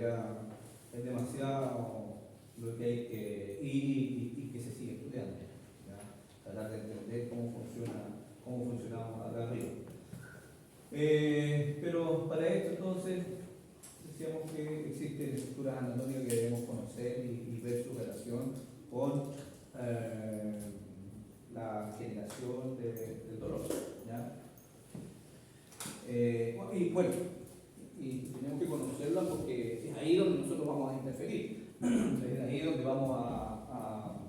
todavía es demasiado lo que hay que y que se sigue estudiando, ¿ya? Tratar de entender cómo funcionamos acá arriba. Pero para esto entonces decíamos que existen estructuras anatómicas que debemos conocer y ver su relación con la generación del dolor, ¿ya? Y bueno, y tenemos que conocerla porque es ahí donde nosotros vamos a interferir, es ahí donde vamos a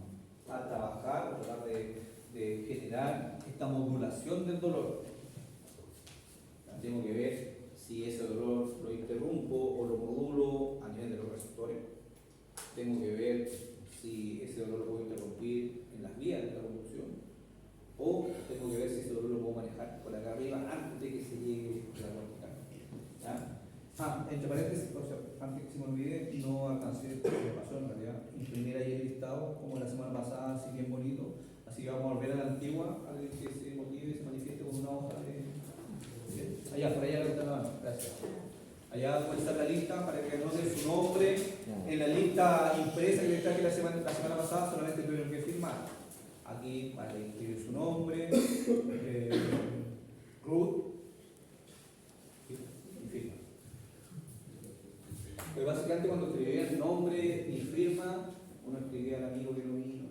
trabajar, a tratar de generar esta modulación del dolor. Tengo que ver si ese dolor lo interrumpo o lo modulo a nivel de los receptores. Tengo que ver si ese dolor lo puedo interrumpir en las vías de la conducción. O tengo que ver si ese dolor lo puedo manejar por acá arriba antes de que se llegue a la cortical. ¿Ya? Entre paréntesis, o sea, antes que se me olvide, no alcancé, me pasó en realidad, imprimir ahí el listado, como la semana pasada, así bien bonito. Así que vamos a volver a la antigua, a ver que se motive y se manifieste con una hoja de... Allá, por allá levanta la mano, gracias. Allá puede estar la lista para que anoten su nombre. En la lista impresa que les traje la semana pasada, solamente tuvieron que firmar. Aquí para escribir su nombre, Ruth, y firma. Pero básicamente cuando escribían nombre y firma, uno escribía al amigo que no vino.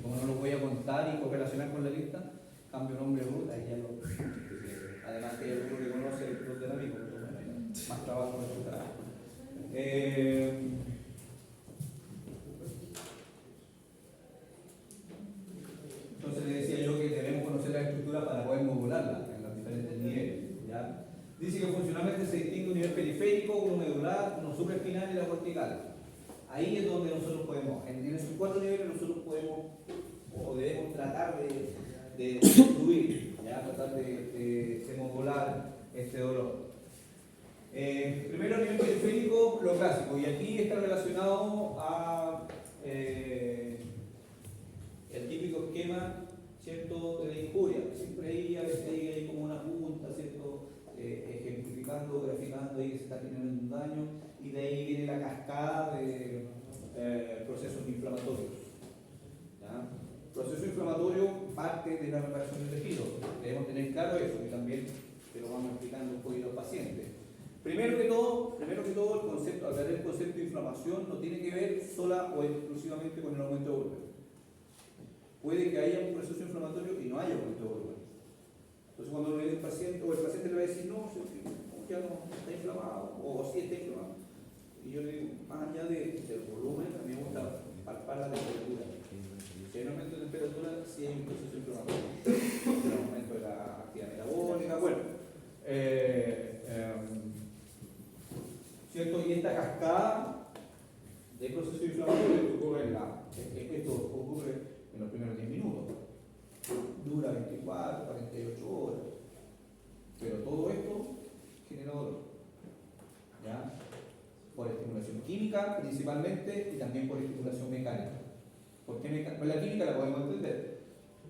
Como no lo voy a contar y correlacionar con la lista, cambio nombre Ruth, ahí ya lo. Además que hay alguno que conoce el club del amigo, pero bueno, más trabajo de su trabajo. Entonces le decía yo que debemos conocer la estructura para poder modularla en los diferentes niveles, ¿ya? Dice que funcionalmente se distingue un nivel periférico, uno medular, uno supraespinal y la cortical. Ahí es donde nosotros podemos, en esos 4 niveles nosotros podemos o debemos tratar de incluir, ¿ya? Tratar de modular este dolor. Primero a nivel periférico, lo clásico, y aquí está relacionado a el típico esquema, ¿cierto?, de la injuria. Siempre ahí a veces hay como una punta, ¿cierto?, ejemplificando, graficando ahí que se está generando un daño, y de ahí viene la cascada de procesos inflamatorios. ¿Ya? Proceso inflamatorio parte de la reparación del tejido. Debemos tener claro eso, y también te lo vamos explicando un poquito a los pacientes. Primero que todo, el concepto, hablar del concepto de inflamación no tiene que ver sola o exclusivamente con el aumento de volumen. Puede que haya un proceso inflamatorio y no haya aumento de volumen. Entonces cuando uno le dice al paciente, o el paciente le va a decir, no, ya no está inflamado, o sí está inflamado. Y yo le digo, más allá del volumen, a mí me gusta palpar la temperatura. Si hay un aumento de temperatura, sí hay un proceso inflamatorio. El aumento de la actividad metabólica, bueno. ¿Cierto? Y esta cascada de proceso inflamatorio que ocurre esto ocurre en los primeros 10 minutos. Dura 24, 48 horas. Pero todo esto genera dolor. ¿Ya? Por estimulación química principalmente y también por estimulación mecánica. ¿Por qué mecánica? La química la podemos entender.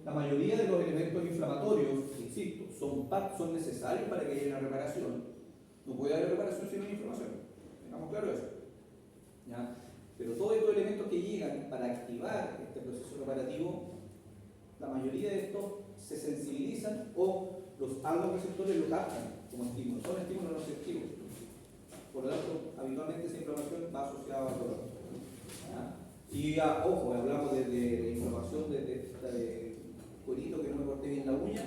La mayoría de los elementos inflamatorios, insisto, son necesarios para que haya una reparación. No puede haber reparación sin una inflamación. Tengamos claro eso. ¿Ya? Pero todos estos elementos que llegan para activar este proceso reparativo, la mayoría de estos se sensibilizan o ambos receptores lo captan como estímulos. Son estímulos no sensitivos. Por lo tanto, habitualmente esa inflamación va asociada al dolor. ¿Ya? Y ya, ojo, hablamos de inflamación de cuerito que no me corté bien la uña,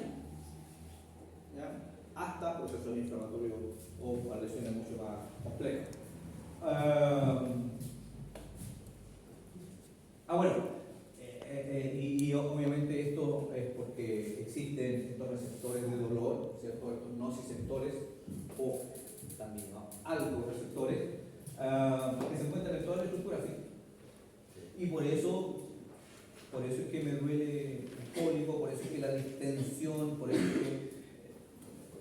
¿ya? Hasta procesos inflamatorios o lesiones mucho más complejas. Bueno, y obviamente esto es porque existen estos receptores de dolor, ¿cierto? Estos nociceptores o también algo receptores que se encuentran en toda la estructura física. Y por eso es que me duele el cólico, por eso es que la distensión, por eso es que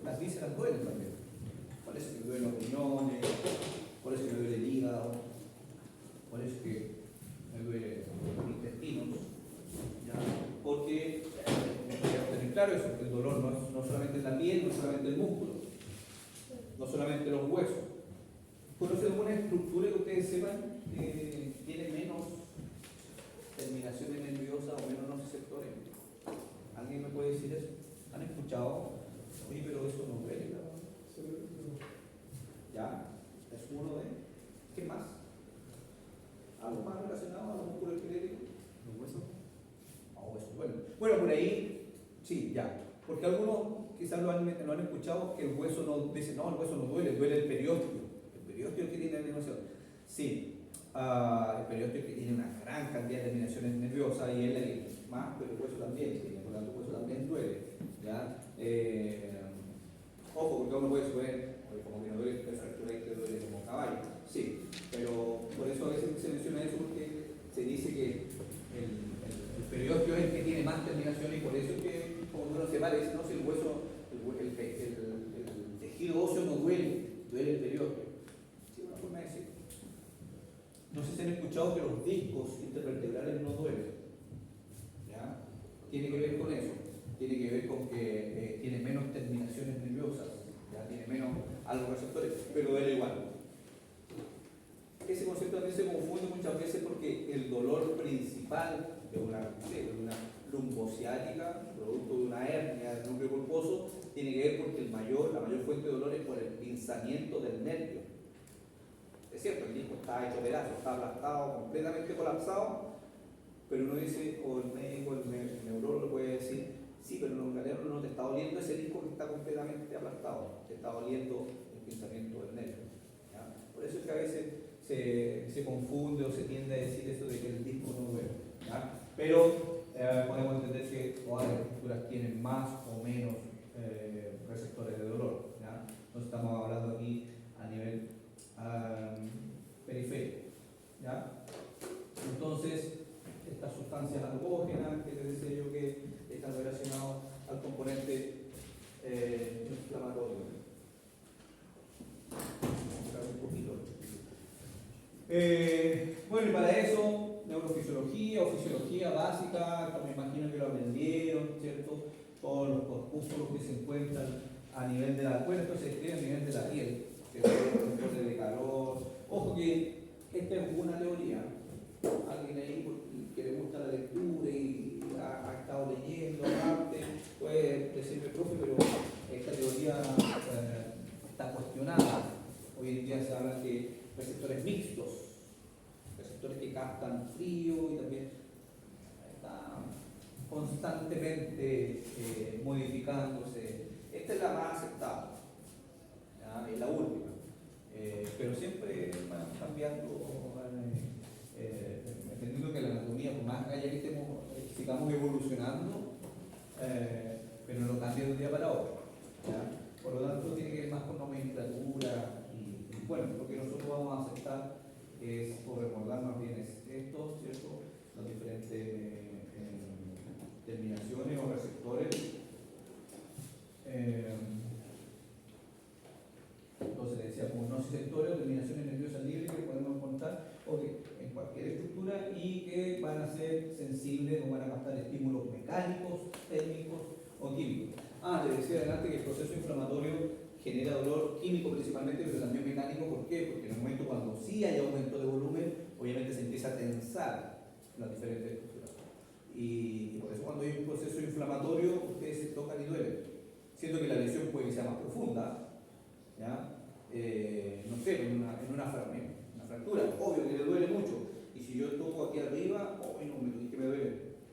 las vísceras duelen también. Por eso es que me duelen los riñones, por eso es que me duele el hígado, por eso es que me duele los intestinos. ¿Ya? Porque, tener claro eso, que el dolor no solamente es la piel, no solamente el músculo. no solamente los huesos. ¿Conocen alguna estructura que ustedes sepan que tiene menos terminaciones nerviosas o menos nociceptores? ¿Alguien me puede decir eso? ¿Han escuchado? Oye, pero eso no duele, ¿no? ¿Ya? ¿Es uno de? ¿Qué más? ¿Algo más relacionado a los músculos esqueléticos? ¿Los huesos? No, huesos, bueno. Bueno, por ahí, sí, ya. Porque algunos quizás lo han escuchado que el hueso no, dicen, no, el hueso no duele, duele el periósteo. El periósteo que tiene la terminación. Sí, el periósteo que tiene una gran cantidad de terminaciones nerviosas y es la que más, pero el hueso también tiene, por lo tanto el hueso también duele. ¿Ya? Ojo, porque uno puede suponer, como que no duele la fractura y te duele como caballo. Sí, pero por eso a veces se menciona eso porque se dice que el periósteo es el que tiene más terminación y por eso es que como uno se va, dice, no, si el hueso, el tejido óseo no duele, duele el periósteo. Sí, una forma de decir. No sé si han escuchado que los discos intervertebrales no duelen. ¿Ya? Tiene que ver con eso. Tiene que ver con que tiene menos terminaciones nerviosas, ¿ya? Tiene menos algo receptores, pero duele igual. Ese concepto también se confunde muchas veces porque el dolor principal de una lumbociática, producto de una hernia del núcleo pulposo, tiene que ver porque la mayor fuente de dolor es por el pinzamiento del nervio. Es cierto, el disco está hecho pedazos, está aplastado, completamente colapsado, pero uno dice, o el médico, el neurólogo puede decir, sí, pero en realidad no te está doliendo ese disco que está completamente aplastado, te está doliendo el pinzamiento del nervio. ¿Ya? Por eso es que a veces se confunde o se tiende a decir eso de que el disco no duele. ¿Ya? Pero podemos entender que todas las estructuras tienen más o menos receptores de dolor. ¿Ya? No estamos hablando aquí a nivel periférico. ¿Ya? Entonces, estas sustancias algógenas, que les decía yo que están relacionados al componente inflamatorio. Vamos a ver un poquito. Bueno, y para eso, neurofisiología o fisiología básica, me imagino que lo aprendieron, ¿cierto? Todos los corpúsculos que se encuentran a nivel de la, bueno, esto se escribe a nivel de la piel, ¿cierto? Los controles de calor. Ojo que esta es una teoría. Alguien ahí que le gusta la lectura y ha estado leyendo aparte, puede decirme, profe, pero esta teoría está cuestionada. Hoy en día se habla de receptores mixtos, receptores que captan frío y también están constantemente modificándose. Esta es la más aceptada, ¿ya? Es la última, pero siempre van cambiando, entendiendo que la anatomía, por más allá que sigamos evolucionando, pero no cambia de un día para otro. ¿Ya? Por lo tanto, tiene que ver más con nomenclatura y bueno, lo que nosotros vamos a aceptar es, o recordar más bien, es esto, ¿cierto? Las diferentes terminaciones o receptores. Entonces le decía, como nociceptores o terminaciones nerviosas libres que podemos encontrar en cualquier estructura y que van a ser sensibles o van a captar estímulos mecánicos, técnicos o químicos. Le decía adelante que el proceso inflamatorio genera dolor químico principalmente, pero también mecánico. ¿Por qué? Porque en el momento cuando sí hay aumento de volumen, obviamente se empieza a tensar las diferentes estructuras. Y por eso cuando hay un proceso inflamatorio, ustedes se tocan y duelen. Siendo que la lesión puede que sea más profunda, ¿ya? No sé, en una fractura, obvio que le duele mucho. Y si yo toco aquí arriba, no me dice que me duele.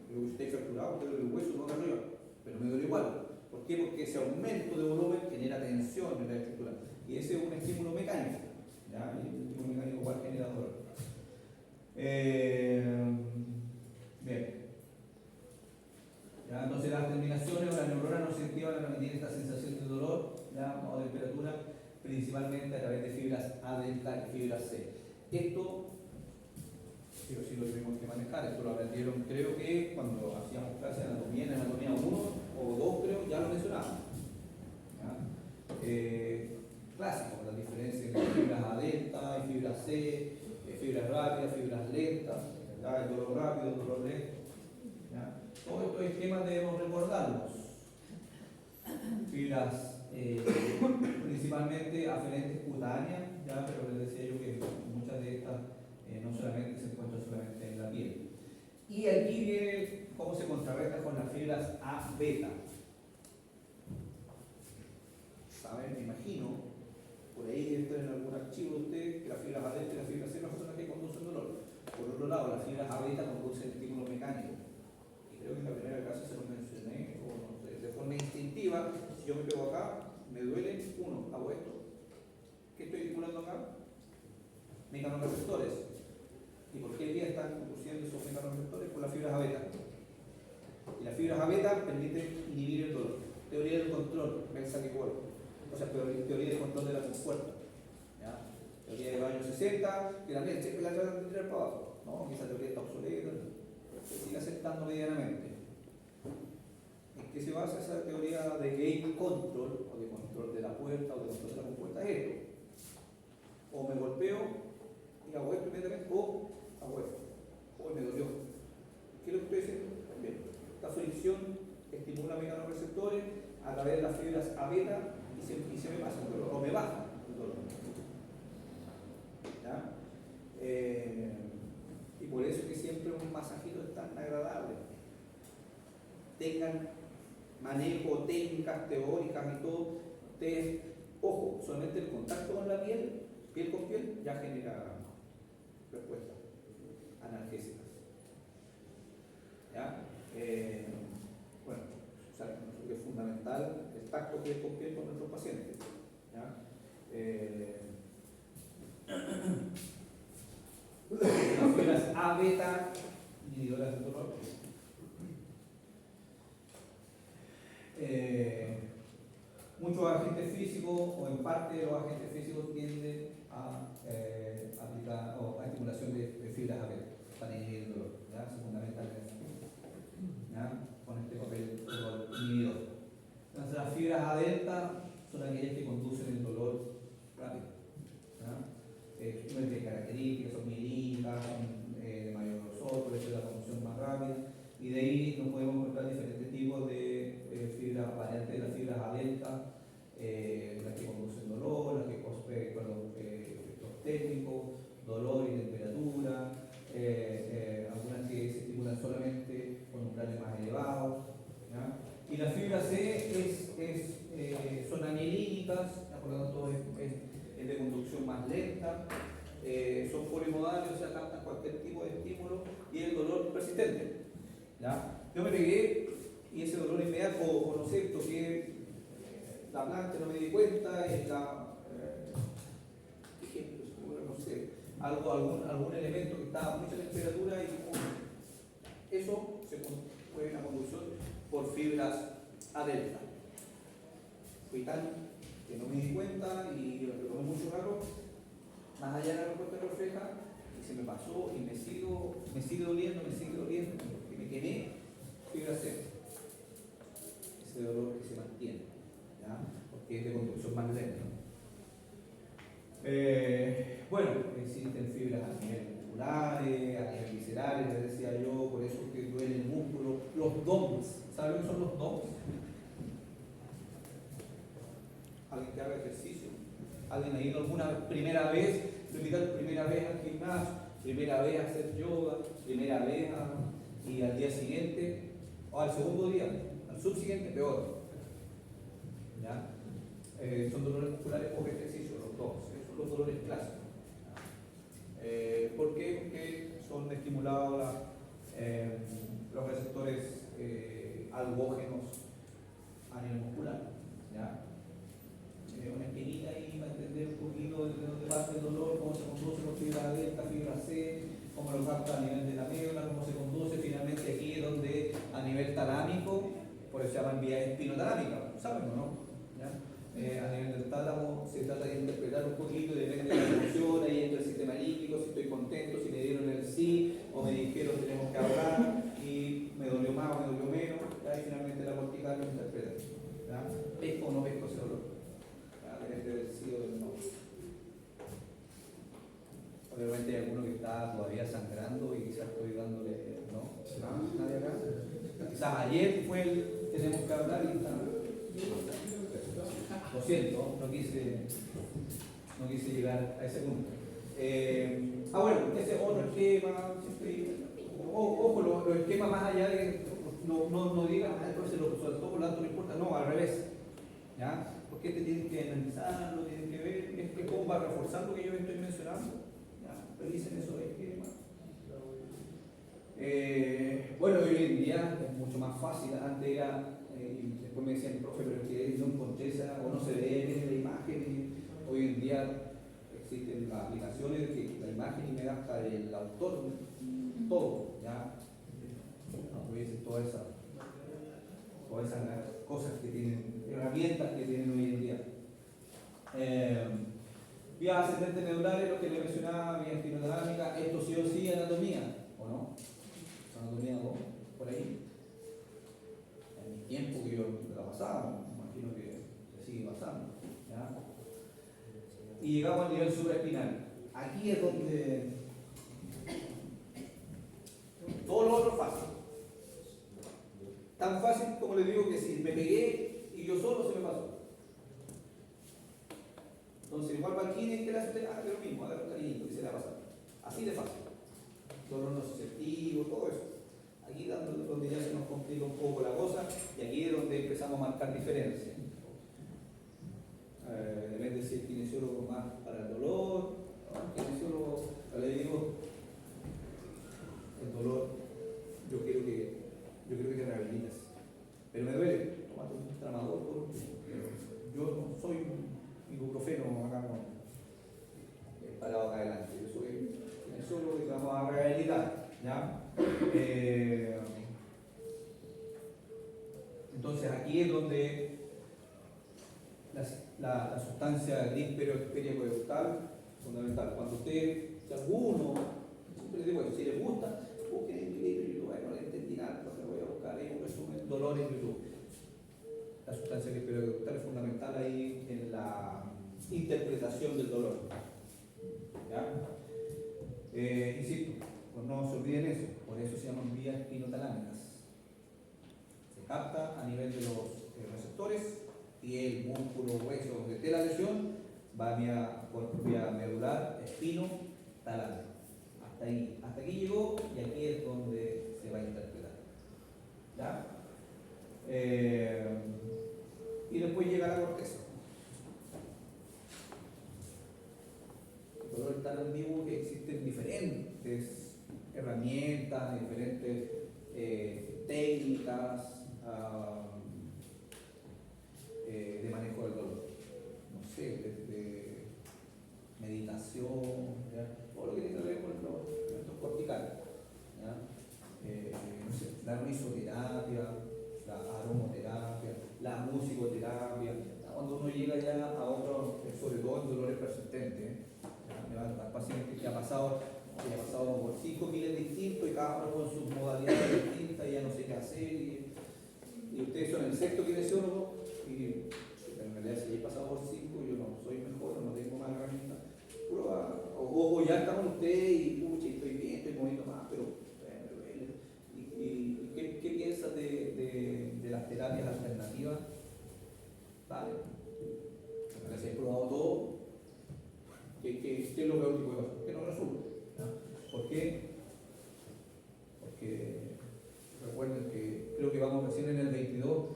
Pero si está fracturado, me duele el hueso, no acá arriba. Pero me duele igual. ¿Por qué? Porque ese aumento de volumen genera tensión en la estructura. Y ese es un estímulo mecánico. ¿Ya? Y el estímulo mecánico igual genera dolor. Bien. ¿Ya? Entonces las terminaciones o las neuronas nociceptivas van a emitir esta sensación de dolor, ¿ya? O de temperatura, principalmente a través de fibras A delta y fibras C. Esto sí o sí lo tuvimos que manejar, esto lo aprendieron, creo que cuando hacíamos clases de anatomía, en anatomía 1 o 2 creo, ya lo mencionábamos. Clásico, las diferencias entre fibras A delta y fibras C, fibras rápidas, fibras lentas, ¿ya? El dolor rápido, el dolor lento. ¿Ya? Todos estos esquemas debemos recordarlos. Fibras principalmente aferentes cutáneas, ya, pero les decía yo que muchas de estas no solamente se encuentran solamente en la piel. Y aquí viene cómo se contrarresta con las fibras A beta. Saben, me imagino, por ahí esto en algún archivo de ustedes, que las fibras A delta y las fibras C no son las que conducen dolor. Por otro lado, las fibras A beta conducen estímulos mecánicos. Y creo que en la primera clase se lo mencioné, o no sé, de forma instintiva. Si yo me pego acá, me duele, uno, hago esto. ¿Qué estoy estimulando acá? Mecanorreceptores. ¿Y por qué día están conduciendo esos mecanorreceptores? Por las fibras A beta. Y las fibras A beta permiten inhibir el dolor. Teoría del control, Benzac-Wall. O sea, teoría del control de la compuerta. Teoría de los años 60, que también siempre la tratan de tirar para abajo. No, que esa teoría está obsoleta, se sigue aceptando medianamente. ¿En qué se basa esa teoría de gate control, o de control de la puerta, o de control de la compuerta? Es esto. O me golpeo y hago esto inmediatamente, o hago esto. O me dolió. ¿Qué es lo que estoy diciendo? Bien. Esta fricción estimula mecanorreceptores a través de las fibras A beta y se me pasa el dolor, o me baja el dolor. ¿Ya? Y por eso que siempre un masajito es tan agradable. Tengan manejo, técnicas teóricas y todo. Ustedes, ojo, solamente el contacto con la piel con piel, ya genera respuestas analgésicas. ¿Ya? Bueno, saben que es fundamental el tacto piel con nuestros pacientes. ¿Ya? Las fibras A beta inhibidoras del dolor. Muchos agentes físicos, o en parte de los agentes físicos, tienden a aplicar o a estimulación de fibras A beta para inhibir el dolor. ¿Ya? Es fundamental ¿ya? Con este papel inhibidor. Entonces, las fibras A delta son aquellas que conducen el dolor rápido. Tienen características, son milínicas, son de mayor grosor, por eso la conducción más rápida. Y de ahí nos podemos encontrar diferentes tipos de fibras, variantes de las fibras A delta, las que conducen dolor, las que efectos técnicos, dolor y temperatura, algunas que se estimulan solamente con umbrales más elevados. ¿Ya? Y la fibra C son anielínicas, por lo tanto es de conducción más lenta, son polimodales, o sea, captan cualquier tipo de estímulo y el dolor persistente. ¿Ya? Yo me pegué y ese dolor inmediato, o no sé, toqué la planta, no me di cuenta, y no sé, algún elemento que estaba a mucha temperatura y eso fue una conducción por fibras A delta. Fui tan que no me di cuenta y lo tomé mucho rato, más allá de la respuesta que refleja, y se me pasó y me sigue doliendo, y me quemé, fibra C. Ese dolor que se mantiene, ¿ya? Porque es de conducción más lenta. Bueno, existen fibras a nivel musculares, a nivel viscerales, les decía yo, por eso es que duele el músculo. Los DOMS, ¿saben lo que son los DOMS? Alguien que haga ejercicio, alguien ha ido alguna primera vez, primera vez al gimnasio, primera vez a hacer yoga, primera vez y al día siguiente, o al segundo día, al subsiguiente, peor. ¿Ya? Son dolores musculares por ejercicio, los dos, son los dolores clásicos. ¿Por qué? Porque son estimulados los receptores algógenos a nivel muscular. ¿Ya? Una esquinita ahí para entender un poquito de dónde parte el dolor, cómo se conduce por fibra delta, fibra C, cómo lo capta a nivel de la médula, cómo se conduce finalmente aquí es donde a nivel talámico, por eso se llama vía espinotalámica, ¿saben o no? ¿Ya? A nivel del tálamo se trata de interpretar un poquito y depende de la emoción, ahí entra el sistema límbico, si estoy contento, si me dieron el sí o me dijeron tenemos que hablar y me dolió más o me dolió menos, ¿ya? Y finalmente la cortical lo interpreta. ¿Ya? ¿Pesco o no pesco ese dolor? Depende del sí o del no. Obviamente hay alguno que está todavía sangrando y quizás estoy dándole, ¿no? ¿Nadie acá? Quizás ayer fue tenemos que hablar y está. Lo siento, no quise llegar a ese punto. Bueno, ese otro esquema, ojo, los esquemas más allá de no digan, entonces sobre todo por lo tanto no importa, no, al revés. ¿Ya? Porque te tienen que analizarlo, tienen que ver, es que cómo va a reforzar lo que yo estoy mencionando. ¿Ya? Revisen esos esquemas. Bueno, hoy en día es mucho más fácil, antes era, y después me decían, profe, pero es que no encontré esa, o no se ve bien la imagen, hoy en día existen las aplicaciones que la imagen y me da hasta el autor, todo, ¿ya? Aprovechen todas esas cosas que tienen, herramientas que tienen hoy en día. Vías ascendentes neurales, lo que le mencionaba, vía espinodinámica, esto sí o sí anatomía, ¿o no? Anatomía 2, por ahí. En mi tiempo que yo la pasaba, me imagino que se sigue pasando. ¿Ya? Y llegamos al nivel supraespinal. Aquí es donde todo lo otro es fácil. Tan fácil como les digo que si me pegué y yo solo se me pasó. Entonces, igual para aquí tienen que hacer lo mismo, agarrar un cariñito y se le va a pasar. Así de fácil. Dolor no susceptivo, todo eso. Aquí es donde ya se nos complica un poco la cosa y aquí es donde empezamos a marcar diferencias. Depende si el kinesiólogo más para el dolor, el kinesiólogo, le digo, el dolor, yo creo que te rehabilitas. Pero me duele, tomate un tramador por último. Yo no soy un ibuprofeno acá parado acá adelante. Yo soy kinesiólogo que vamos a rehabilitar. ¿Ya? Entonces aquí es donde la sustancia gris periacoeductal es fundamental. Cuando usted, si alguno, siempre les digo, si les gusta, busquen en YouTube, bueno, no le entendí nada, entonces voy a buscar ahí un resumen, dolor en YouTube. La sustancia gris periacoeductal es fundamental ahí en la interpretación del dolor. ¿Ya? Insisto, pues no se olviden eso, por eso se llaman vías espinotalámicas. Se capta a nivel de los receptores, piel, músculo, hueso, donde esté la lesión, va por vía medular, espino, talámico. Hasta aquí llegó y aquí es donde se va a interpretar. ¿Ya? Y después llega la corteza. El dolor es tan ambiguo que existen diferentes herramientas, diferentes técnicas de manejo del dolor. No sé, desde meditación, ¿ya? Todo lo que tiene que ver con los elementos corticales. ¿Ya? No sé, la risoterapia, la aromoterapia, la musicoterapia. Cuando uno llega ya a otros, sobre todo en dolores persistentes, me van a dar pacientes que ha pasado por 5 miles distintos y cada uno con sus modalidades distintas y ya no sé qué hacer. Y ustedes son el sexto kinesiólogo y en realidad si he pasado por 5 yo no soy mejor, no tengo más herramientas. O ya está con usted y pucha, estoy bien, estoy moviendo más, pero me duele. ¿Y qué piensas de las terapias alternativas? Vale. Si he probado todo, ¿qué es lo peor que puede pasar? Que no resulta. ¿No? ¿Por qué? Porque recuerden que creo que vamos recién en el 22,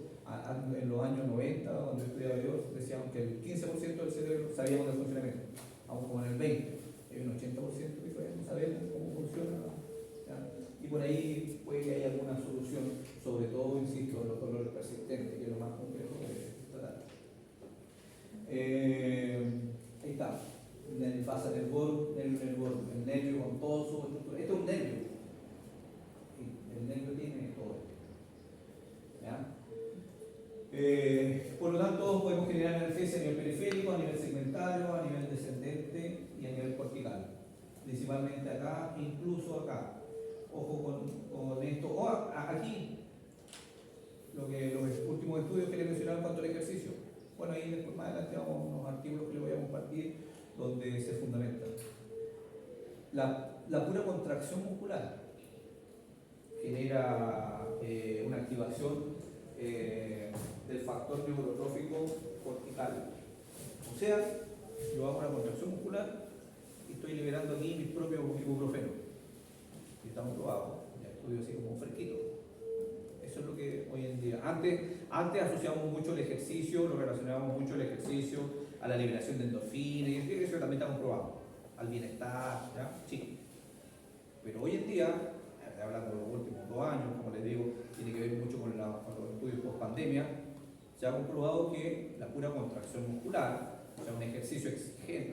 en los años 90, donde estudiaba yo, decíamos que el 15% del cerebro sabíamos del funcionamiento, aún como en el 20, hay un 80% que no sabemos cómo funciona. ¿Ya? Y por ahí puede que haya alguna solución, sobre todo, insisto, en los dolores persistentes, que es lo más complejo de tratar. Ahí está. El basa nervioso, el nervio con todo su estructura. Esto es un nervio. El nervio tiene todo. ¿Ya? Por lo tanto, podemos generar analgesia a nivel periférico, a nivel segmentario, a nivel descendente y a nivel cortical. Principalmente acá, incluso acá. Ojo con esto. O aquí, los últimos estudios que les mencionaba en cuanto al ejercicio. Bueno, ahí después más adelante vamos a unos artículos que les voy a compartir donde se fundamenta. La pura contracción muscular genera una activación del factor neurotrófico cortical. O sea, yo hago una contracción muscular y estoy liberando aquí mis propios ibuprofenos. Y estamos probados, ya estudio así como fresquito. Eso es lo que hoy en día. Antes asociamos mucho el ejercicio, lo relacionábamos mucho el ejercicio a la liberación de endorfinas, y eso también está comprobado, al bienestar, ¿ya? Sí. Pero hoy en día, hablando de los últimos 2 años, como les digo, tiene que ver mucho con los estudios post pandemia, se ha comprobado que la pura contracción muscular, o sea, un ejercicio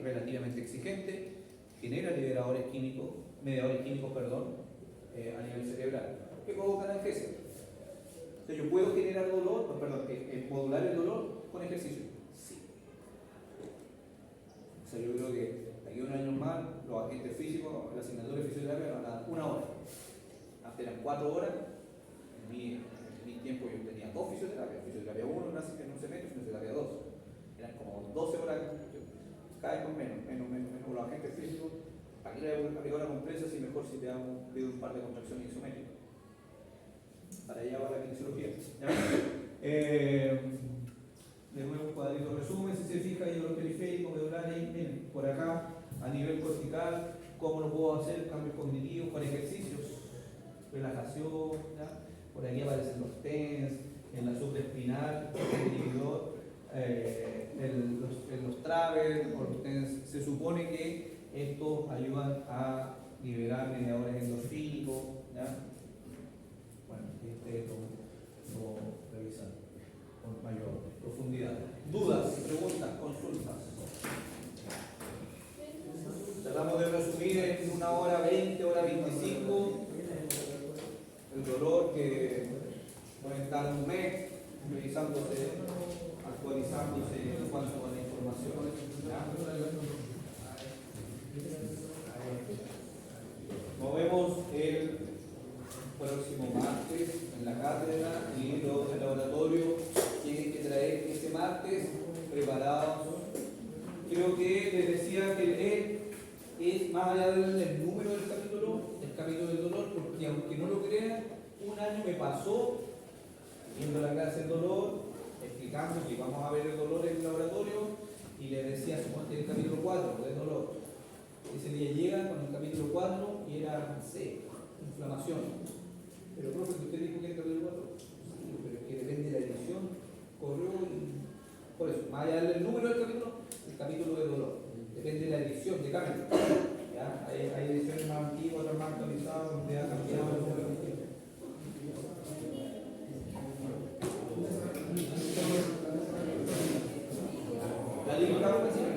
relativamente exigente, genera mediadores químicos, a nivel cerebral, que provocan analgesia. O sea, yo puedo generar dolor, modular el dolor con ejercicio. Sí. O sea, yo creo que aquí 1 año más, los agentes físicos, la asignatura de fisioterapia van a dar 1 hora. Antes eran 4 horas. En mi tiempo yo tenía 2 fisioterapias. Fisioterapia 1 en un semestre, fisioterapia 2. Eran como 12 horas, cada vez menos los agentes físicos. Aquí le aplico la compresa, si mejor si te hago un par de contracciones isométricas. Para allá va la kinesiología. De nuevo un cuadrito de resumen, si se fija, hay dolor periférico, medular, ahí, miren, por acá, a nivel cortical, cómo lo puedo hacer, cambios cognitivos, con ejercicios, relajación, ¿ya? Por aquí aparecen los TENS, en la supraespinal, el inhibidor, en los traves, o los TENS, se supone que estos ayudan a liberar mediadores endorfínicos, ¿ya? Bueno, lo revisan con mayor profundidad. ¿Dudas, preguntas, consultas? Tratamos de resumir en 1 hora 20, hora 25 el dolor, que puede estar 1 mes revisándose, actualizándose en cuanto a la información. Nos vemos el próximo martes en la cátedra, y los del laboratorio tienen que traer ese martes preparados. Creo que les decía que es más allá del número del capítulo del dolor, porque aunque no lo crean, 1 año me pasó viendo la clase del dolor, explicando que vamos a ver el dolor en el laboratorio, y les decía, suponte el capítulo 4 del dolor. Ese día llega con el capítulo 4 y era C, inflamación. Pero profe, usted dijo que era el capítulo 4. Sí, pero es que depende de la edición, corrió y... Por eso, más allá del número del capítulo, el capítulo de dolor. Depende de la edición, de cambio. ¿Ya? Hay ediciones más antiguas, otras más actualizadas, donde ha cambiado el número. ¿La línea?